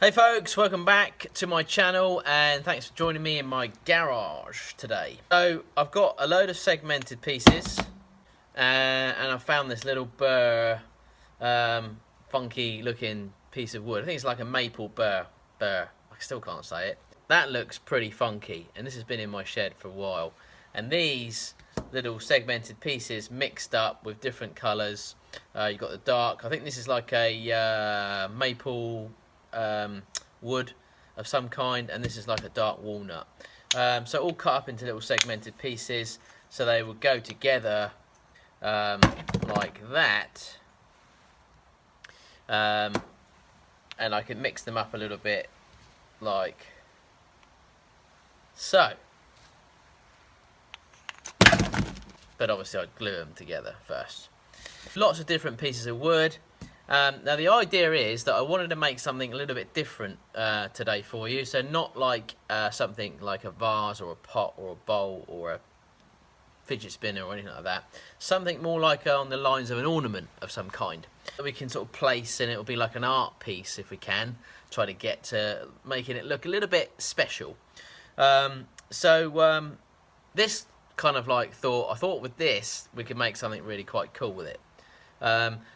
Hey folks, welcome back to my channel and thanks for joining me in my garage today. So I've got a load of segmented pieces and I found this little burr, funky looking piece of wood. I think it's like a maple burr. I still can't say it. That looks pretty funky and this has been in my shed for a while. And these little segmented pieces mixed up with different colours. You've got the dark, I think this is like a maple wood of some kind, and this is like a dark walnut. So all cut up into little segmented pieces so they will go together like that, and I can mix them up a little bit like so, but obviously I'd glue them together first. Lots of different pieces of wood. Now the idea is that I wanted to make something a little bit different today for you. So not like something like a vase or a pot or a bowl or a fidget spinner or anything like that. Something more like on the lines of an ornament of some kind that we can sort of place, and it'll be like an art piece if we can. Try to get to making it look a little bit special. This kind of like I thought with this we could make something really quite cool with it.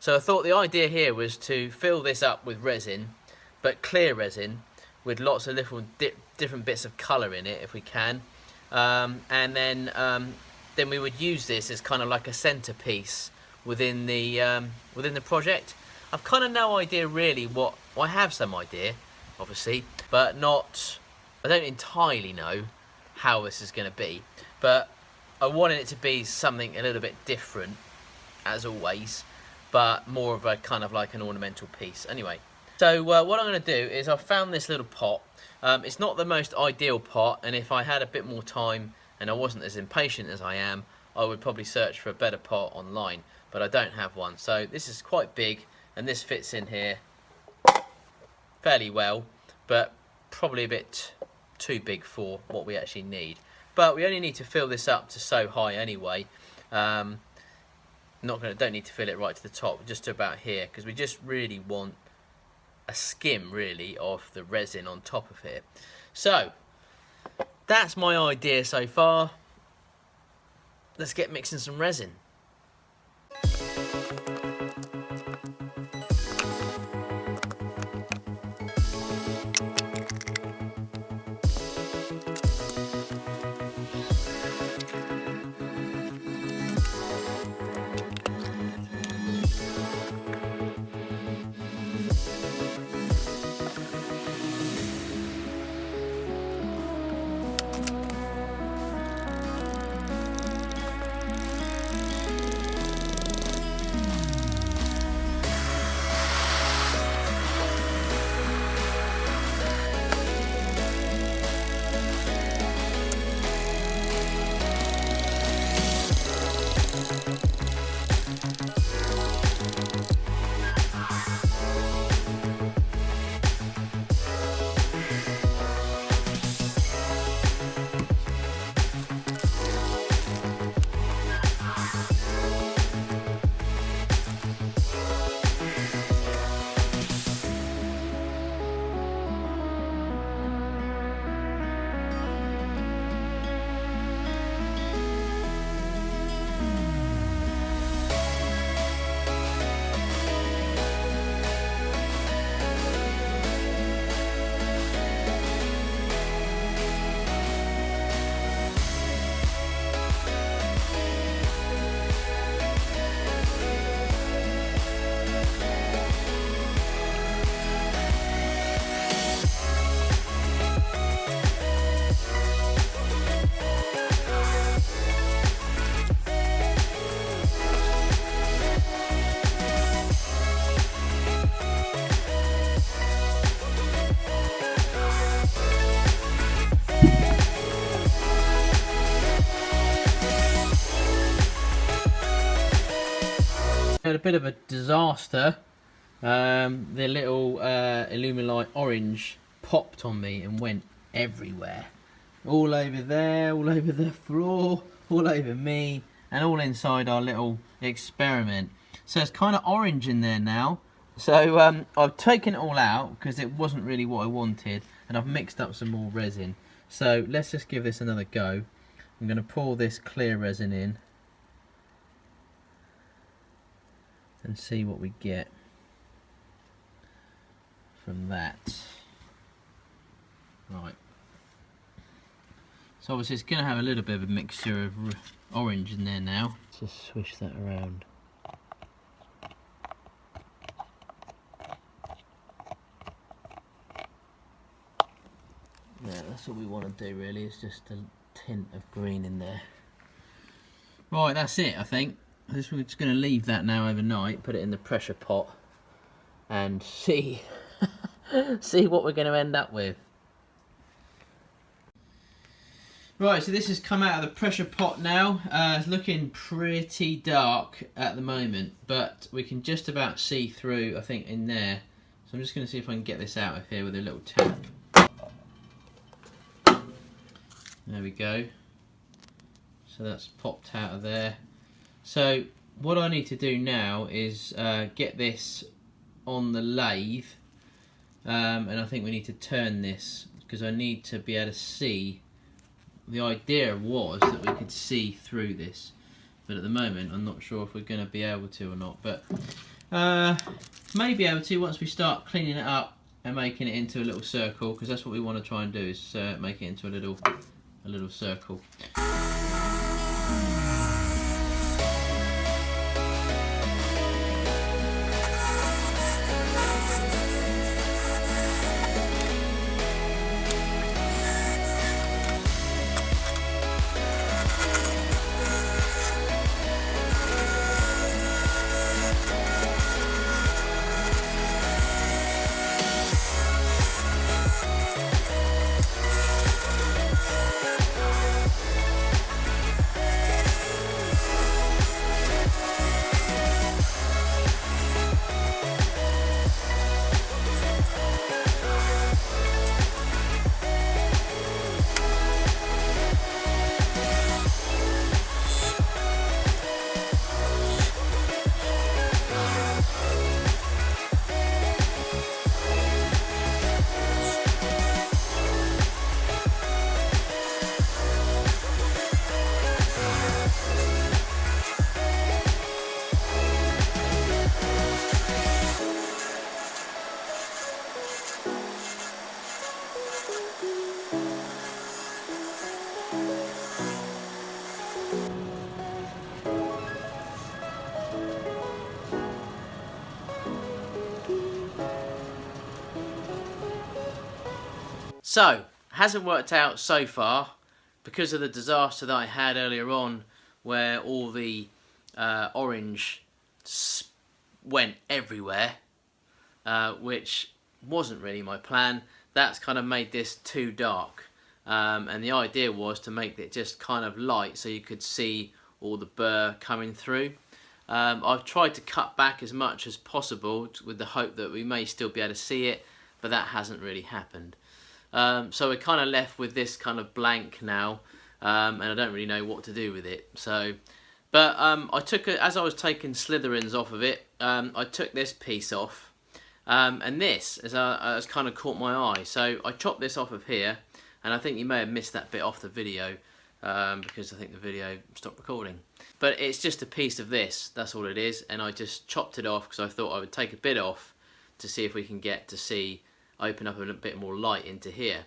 So I thought the idea here was to fill this up with resin, but clear resin with lots of little different bits of colour in it if we can, and then we would use this as kind of like a centerpiece within the project. I've kind of no idea really what, well, I have some idea obviously, but I don't entirely know how this is going to be, but I wanted it to be something a little bit different as always, but more of a kind of like an ornamental piece. Anyway, so what I'm going to do is I found this little pot. It's not the most ideal pot, and if I had a bit more time and I wasn't as impatient as I am, I would probably search for a better pot online, but I don't have one. So this is quite big and this fits in here fairly well, but probably a bit too big for what we actually need. But we only need to fill this up to so high anyway. Don't need to fill it right to the top, just to about here, because we just really want a skim really of the resin on top of here. So that's my idea so far. Let's get mixing some resin. Had a bit of a disaster. The little Illuminite orange popped on me and went everywhere. All over there, all over the floor, all over me, and all inside our little experiment. So it's kind of orange in there now. So I've taken it all out because it wasn't really what I wanted, and I've mixed up some more resin. So let's just give this another go. I'm going to pour this clear resin in and see what we get from that. Right. So obviously it's going to have a little bit of a mixture of orange in there now. Just swish that around. Yeah, that's what we want to do really, it's just a tint of green in there. Right, that's it I think. We're just going to leave that now overnight, put it in the pressure pot and see, see what we're going to end up with. Right, so this has come out of the pressure pot now. It's looking pretty dark at the moment, but we can just about see through, I think, in there. So I'm just going to see if I can get this out of here with a little tap. There we go. So that's popped out of there. So what I need to do now is get this on the lathe, and I think we need to turn this because I need to be able to see. The idea was that we could see through this, but at the moment I'm not sure if we're going to be able to or not, but may be able to once we start cleaning it up and making it into a little circle, because that's what we want to try and do, is make it into a little circle. So, hasn't worked out so far because of the disaster that I had earlier on where all the orange went everywhere, which wasn't really my plan. That's kind of made this too dark, and the idea was to make it just kind of light so you could see all the burr coming through. I've tried to cut back as much as possible with the hope that we may still be able to see it, but that hasn't really happened. So we're kind of left with this kind of blank now, and I don't really know what to do with it. So, but I took it as I was taking slithereens off of it. I took this piece off, and this has kind of caught my eye. So I chopped this off of here, and I think you may have missed that bit off the video because I think the video stopped recording. But it's just a piece of this. That's all it is, and I just chopped it off because I thought I would take a bit off to see if we can get to see. Open up a little bit more light into here.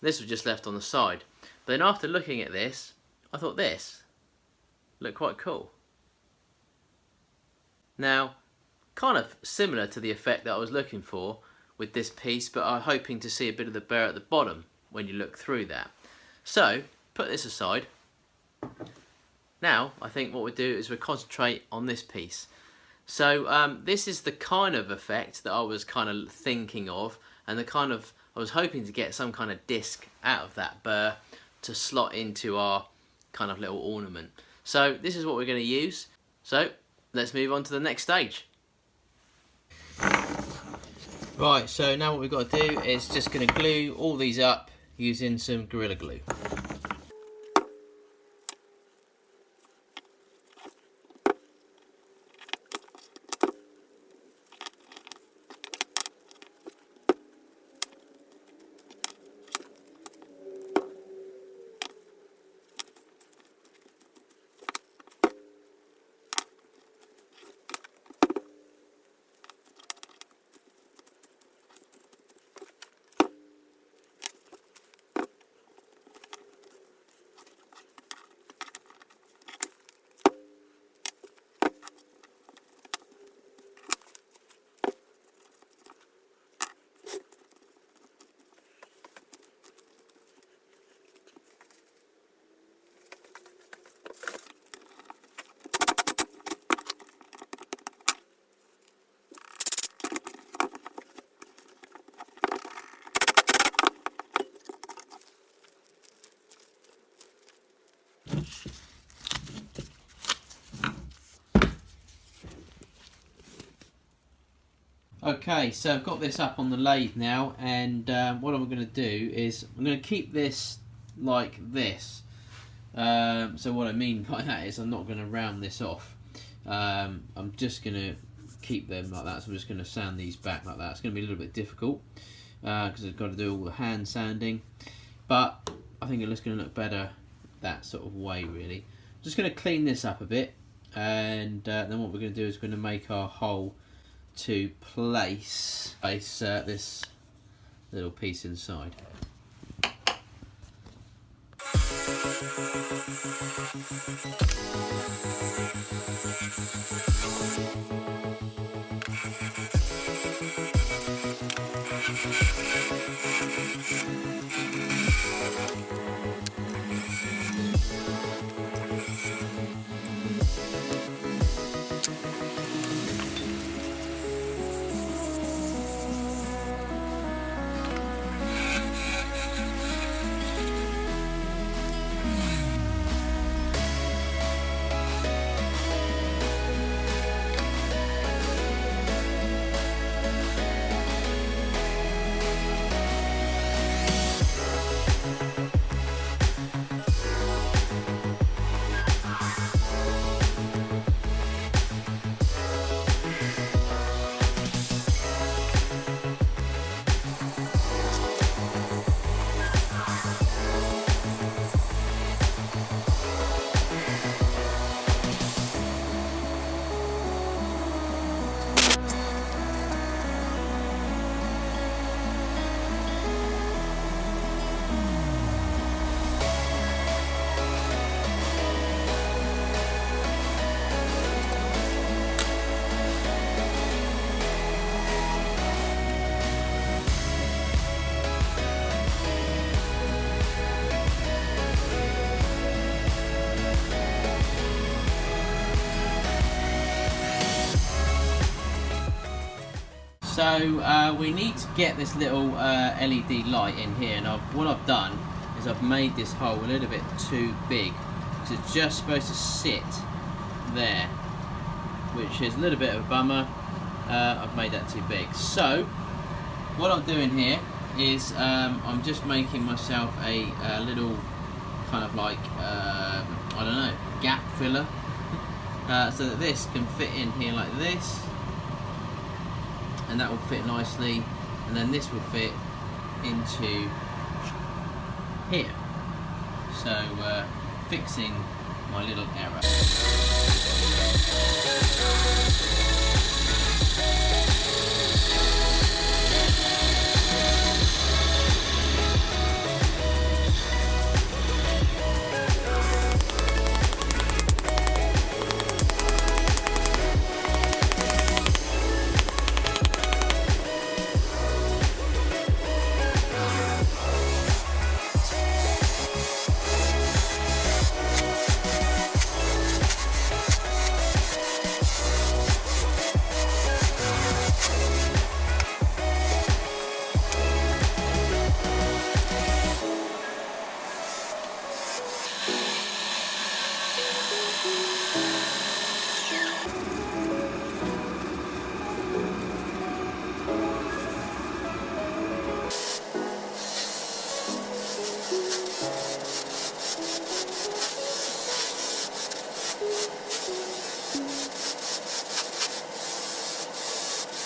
This was just left on the side. But then after looking at this, I thought this looked quite cool. Now, kind of similar to the effect that I was looking for with this piece, but I'm hoping to see a bit of the burr at the bottom when you look through that. So, put this aside. Now, I think what we'll do is we'll concentrate on this piece. So, this is the kind of effect that I was kind of thinking of, and I was hoping to get some kind of disc out of that burr to slot into our kind of little ornament. So this is what we're going to use. So let's move on to the next stage. Right, so now what we've got to do is just going to glue all these up using some Gorilla Glue. Okay, so I've got this up on the lathe now, and what I'm going to do is I'm going to keep this like this. So what I mean by that is I'm not going to round this off. I'm just going to keep them like that, so I'm just going to sand these back like that. It's going to be a little bit difficult because I've got to do all the hand sanding, but I think it's going to look better that sort of way really. Just going to clean this up a bit, and then what we're going to do is we're going to make our hole to place this little piece inside. So we need to get this little LED light in here, and what I've done is I've made this hole a little bit too big, because it's just supposed to sit there, which is a little bit of a bummer. I've made that too big. So what I'm doing here is I'm just making myself a little kind of like, I don't know, gap filler, so that this can fit in here like this, and that will fit nicely, and then this will fit into here. So fixing my little error.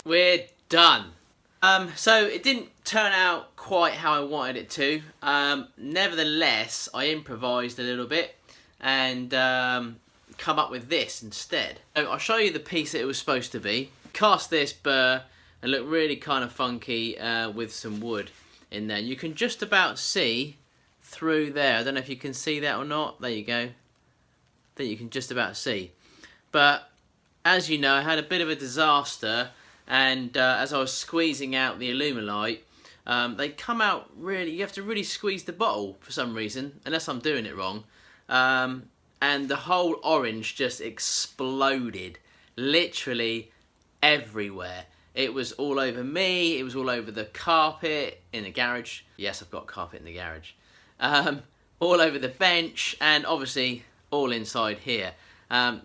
We're done. So it didn't turn out quite how I wanted it to. Nevertheless, I improvised a little bit and come up with this instead. So I'll show you the piece that it was supposed to be. Cast this burr and look really kind of funky with some wood in there. You can just about see through there. I don't know if you can see that or not. There you go. I think you can just about see. But as you know, I had a bit of a disaster, and as I was squeezing out the Alumilite, they come out really, you have to really squeeze the bottle for some reason, unless I'm doing it wrong. And the whole orange just exploded, literally everywhere. It was all over me, it was all over the carpet in the garage. Yes, I've got carpet in the garage. All over the bench, and obviously all inside here,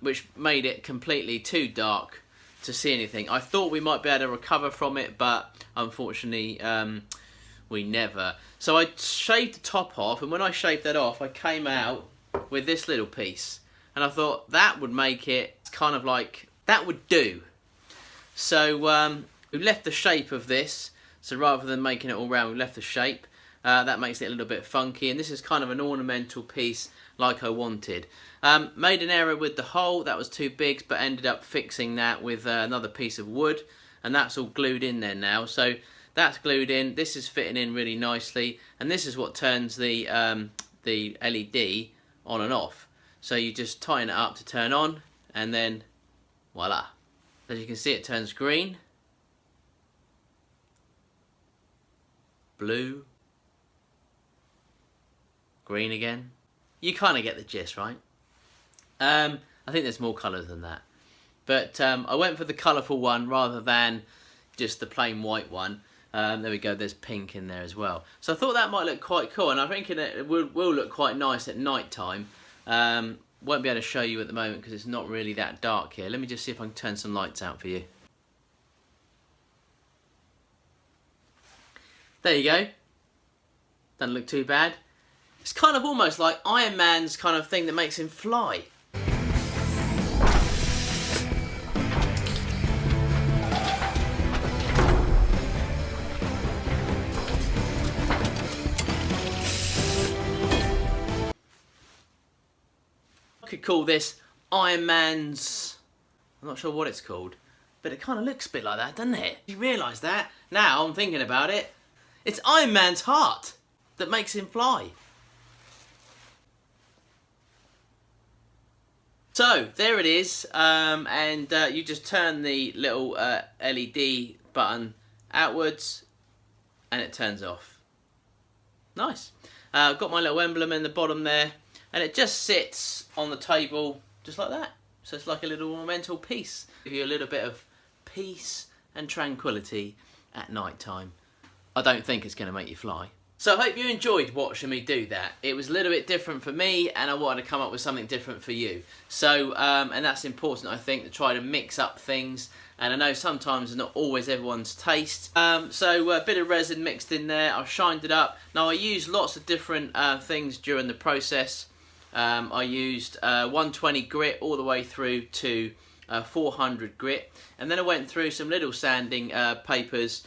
which made it completely too dark to see anything. I thought we might be able to recover from it, but unfortunately we never. So I shaved the top off, and when I shaved that off, I came out with this little piece, and I thought that would make it kind of like, that would do. So we left the shape of this, so rather than making it all round, we left the shape. That makes it a little bit funky, and this is kind of an ornamental piece like I wanted. Made an error with the hole, that was too big, but ended up fixing that with another piece of wood, and that's all glued in there now. So that's glued in, this is fitting in really nicely, and this is what turns the LED on and off. So you just tighten it up to turn on, and then voila. As you can see, it turns green, blue, green again. You kind of get the gist, right? I think there's more colours than that. But I went for the colourful one rather than just the plain white one. There we go, there's pink in there as well. So I thought that might look quite cool, and I think it will look quite nice at night time. Won't be able to show you at the moment because it's not really that dark here. Let me just see if I can turn some lights out for you. There you go. Doesn't look too bad. It's kind of almost like Iron Man's kind of thing that makes him fly. I could call this Iron Man's, I'm not sure what it's called, but it kind of looks a bit like that, doesn't it? You realise that? Now I'm thinking about it. It's Iron Man's heart that makes him fly. So there it is, and you just turn the little LED button outwards and it turns off. Nice. I've got my little emblem in the bottom there, and it just sits on the table just like that. So it's like a little ornamental piece. Give you a little bit of peace and tranquility at night time. I don't think it's going to make you fly. So I hope you enjoyed watching me do that. It was a little bit different for me, and I wanted to come up with something different for you. So, and that's important, I think, to try to mix up things. And I know sometimes it's not always everyone's taste. So a bit of resin mixed in there. I've shined it up. Now I used lots of different things during the process. I used 120 grit all the way through to 400 grit. And then I went through some little sanding papers,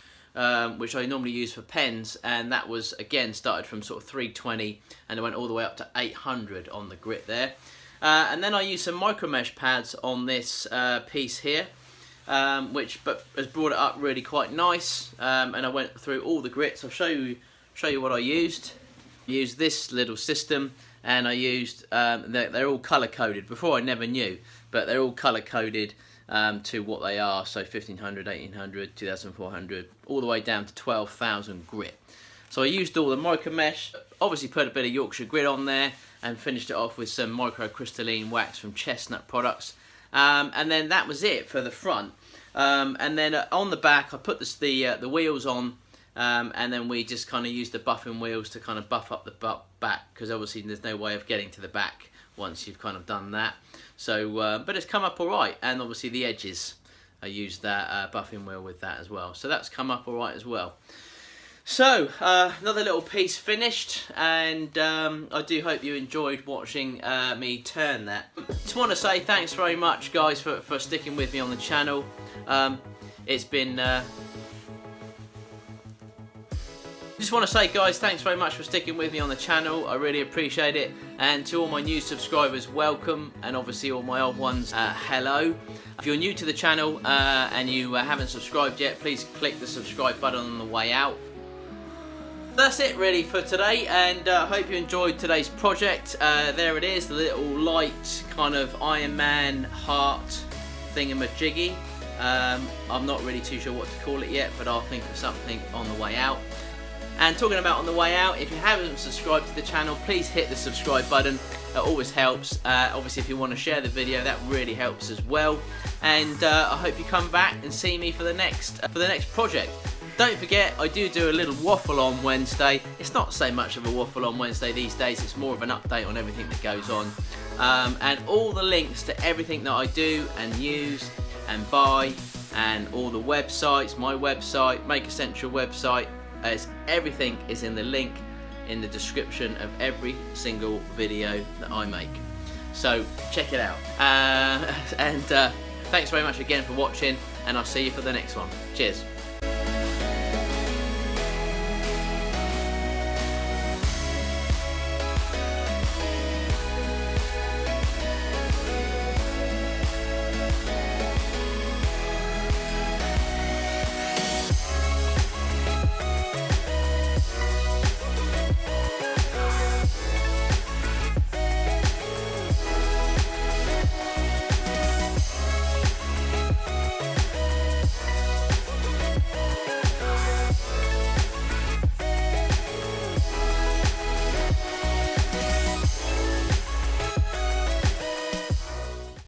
which I normally use for pens, and that was again started from sort of 320 and it went all the way up to 800 on the grit there. And then I used some micro mesh pads on this piece here, which has brought it up really quite nice. And I went through all the grits. I'll show you what I used. I used this little system, and I used they're all color coded. Before I never knew, but they're all color coded to what they are, so 1500, 1800, 2400, all the way down to 12,000 grit. So I used all the micro mesh, obviously put a bit of Yorkshire grit on there, and finished it off with some microcrystalline wax from Chestnut Products, and then that was it for the front. And then on the back I put the wheels on, and then we just kind of used the buffing wheels to kind of buff up the back, because obviously there's no way of getting to the back once you've kind of done that. So, but it's come up all right, and obviously the edges, I used that buffing wheel with that as well. So that's come up all right as well. So, another little piece finished, and I do hope you enjoyed watching me turn that. Just want to say thanks very much, guys, for sticking with me on the channel. It's been... Just want to say, guys, thanks very much for sticking with me on the channel. I really appreciate it. And to all my new subscribers, welcome. And obviously all my old ones, hello. If you're new to the channel and you haven't subscribed yet, please click the subscribe button on the way out. That's it really for today, and I hope you enjoyed today's project. There it is, the little light kind of Iron Man heart thingamajiggy. I'm not really too sure what to call it yet, but I'll think of something on the way out. And talking about on the way out, if you haven't subscribed to the channel, please hit the subscribe button. It always helps. Obviously, if you want to share the video, that really helps as well. And I hope you come back and see me for the next project. Don't forget, I do a little waffle on Wednesday. It's not so much of a waffle on Wednesday these days. It's more of an update on everything that goes on. And all the links to everything that I do and use and buy, and all the websites, my website, Make Essential website, everything is in the link in the description of every single video that I make. So check it out. Thanks very much again for watching, and I'll see you for the next one. Cheers.